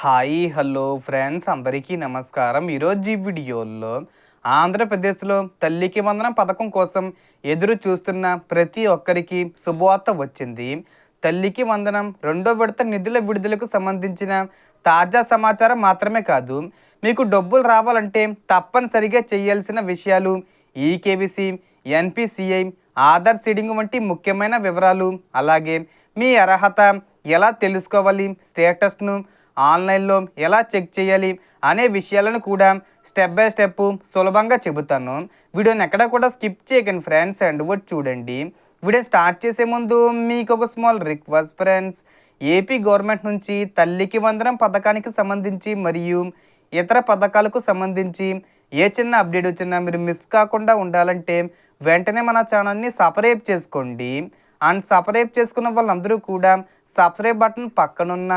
Hi hello friends అందరికీ నమస్కారం. ఈరోజు ఈ వీడియోలో ఆంధ్రప్రదేశ్లో తల్లికి వందనం పథకం కోసం ఎదురు చూస్తున్న ప్రతి ఒక్కరికి శుభవార్త వచ్చింది. తల్లికి వందనం రెండో విడత నిధుల విడుదలకు సంబంధించిన తాజా సమాచారం మాత్రమే కాదు, మీకు డబ్బులు రావాలంటే తప్పనిసరిగా చేయాల్సిన విషయాలు, ఈకేవీసీ, ఎన్పిసిఐ, ఆధార్ సీడింగ్ వంటి ముఖ్యమైన వివరాలు, అలాగే మీ అర్హత ఎలా తెలుసుకోవాలి, స్టేటస్ను ఆన్లైన్లో ఎలా చెక్ చేయాలి అనే విషయాలను కూడా స్టెప్ బై స్టెప్ సులభంగా చెబుతాను. వీడియోని ఎక్కడ కూడా స్కిప్ చేయకండి ఫ్రెండ్స్, అండ్ వచ్చి చూడండి. వీడియో స్టార్ట్ చేసే ముందు మీకు ఒక small request friends, AP government నుంచి తల్లికి వందనం పథకానికి సంబంధించి మరియు ఇతర పథకాలకు సంబంధించి ఏ చిన్న అప్డేట్ వచ్చినా మీరు మిస్ కాకుండా ఉండాలంటే వెంటనే మన ఛానల్ని సబ్స్క్రైబ్ చేసుకోండి. అండ్ సబ్స్క్రైబ్ చేసుకున్న వాళ్ళందరూ కూడా సబ్స్క్రైబ్ బటన్ పక్కనున్న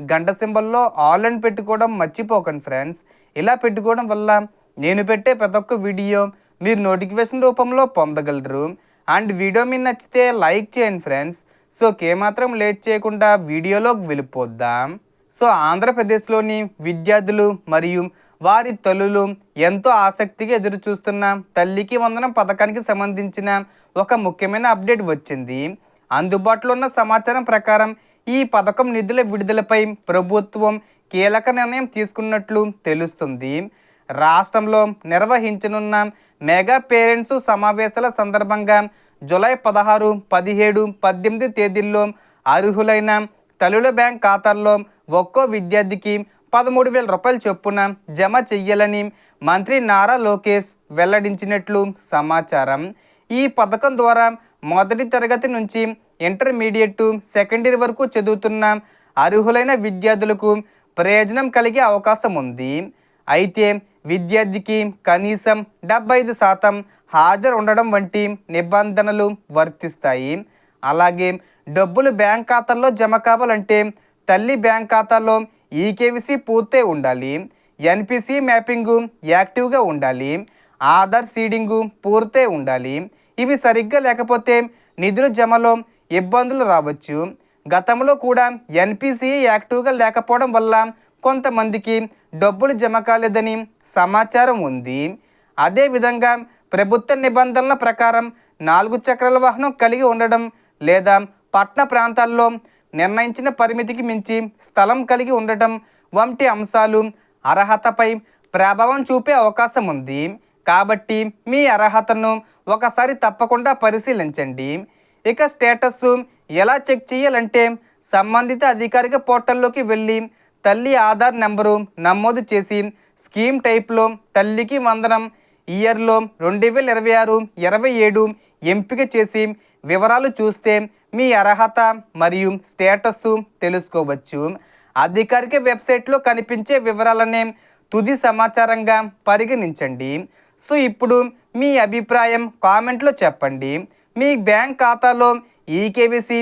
గంట సింబల్లో ఆల్ అని పెట్టుకోవడం మర్చిపోకండి ఫ్రెండ్స్. ఇలా పెట్టుకోవడం వల్ల నేను పెట్టే ప్రతి ఒక్క వీడియో మీరు నోటిఫికేషన్ రూపంలో పొందగలరు. అండ్ వీడియో మీకు నచ్చితే లైక్ చేయండి ఫ్రెండ్స్. సో ఏమాత్రం లేట్ చేయకుండా వీడియోలోకి వెళ్ళిపోద్దాం. సో ఆంధ్రప్రదేశ్లోని విద్యార్థులు మరియు వారి తల్లులు ఎంతో ఆసక్తిగా ఎదురు చూస్తున్న తల్లికి వందనం పథకానికి సంబంధించిన ఒక ముఖ్యమైన అప్డేట్ వచ్చింది. అందుబాటులో ఉన్న సమాచారం ప్రకారం ఈ పథకం నిధుల విడుదలపై ప్రభుత్వం కీలక నిర్ణయం తీసుకున్నట్లు తెలుస్తుంది. రాష్ట్రంలో నిర్వహించనున్న మెగా పేరెంట్స్ సమావేశాల సందర్భంగా జూలై 16, 17, 18 తేదీల్లో అర్హులైన తల్లుల బ్యాంక్ ఖాతాల్లో ఒక్కో విద్యార్థికి 13,000 రూపాయల చొప్పున జమ చెయ్యాలని మంత్రి నారా లోకేష్ వెల్లడించినట్లు సమాచారం. ఈ పథకం ద్వారా మొదటి తరగతి నుంచి ఇంటర్మీడియట్, సెకండరీ వరకు చదువుతున్న అర్హులైన విద్యార్థులకు ప్రయోజనం కలిగే అవకాశం ఉంది. అయితే విద్యార్థికి కనీసం 75% హాజరు ఉండడం వంటి నిబంధనలు వర్తిస్తాయి. అలాగే డబ్బులు బ్యాంక్ ఖాతాల్లో జమ కావాలంటే తల్లి బ్యాంక్ ఖాతాలో ఈకేవీసీ పూర్తే ఉండాలి, ఎన్పిసి మ్యాపింగు యాక్టివ్గా ఉండాలి, ఆధార్ సీడింగు పూర్తే ఉండాలి. ఇవి సరిగ్గా లేకపోతే నిధుల జమలో ఇబ్బందులు రావచ్చు. గతంలో కూడా ఎన్పిసి యాక్టివ్గా లేకపోవడం వల్ల కొంతమందికి డబ్బులు జమ కాలేదని సమాచారం ఉంది. అదేవిధంగా ప్రభుత్వ నిబంధనల ప్రకారం 4 చక్రాల వాహనం కలిగి ఉండడం లేదా పట్టణ ప్రాంతాల్లో నిర్ణయించిన పరిమితికి మించి స్థలం కలిగి ఉండటం వంటి అంశాలు అర్హతపై ప్రభావం చూపే అవకాశం ఉంది. కాబట్టి మీ అర్హతను ఒకసారి తప్పకుండా పరిశీలించండి. ఇక స్టేటస్ ఎలా చెక్ చేయాలంటే సంబంధిత అధికారిక పోర్టల్లోకి వెళ్ళి తల్లి ఆధార్ నెంబరు నమోదు చేసి స్కీమ్ టైప్లో తల్లికి వందనం ఇయర్లో 2026-27 ఎంపిక చేసి వివరాలు చూస్తే మీ అర్హత మరియు స్టేటస్ తెలుసుకోవచ్చు. అధికారిక వెబ్సైట్లో కనిపించే వివరాలనే తుది సమాచారంగా పరిగణించండి. సో ఇప్పుడు మీ అభిప్రాయం కామెంట్లో చెప్పండి. మీ బ్యాంక్ ఖాతాలో ఈకేవీసీ,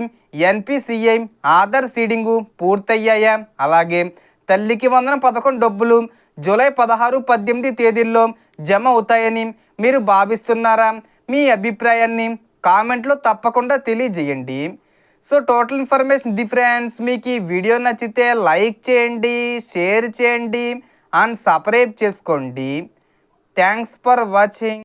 ఎన్పిసిఐ, ఆధార్ సీడింగు పూర్తయ్యాయా? అలాగే తల్లికి వందనం పథకం డబ్బులు జూలై 16, 18 తేదీల్లో జమ అవుతాయని మీరు భావిస్తున్నారా? మీ అభిప్రాయాన్ని కామెంట్లో తప్పకుండా తెలియజేయండి. So total information the friends. మీకు ఈ వీడియో నచ్చితే లైక్ చేయండి, షేర్ చేయండి అండ్ సబ్స్క్రైబ్ చేసుకోండి. Thanks for watching.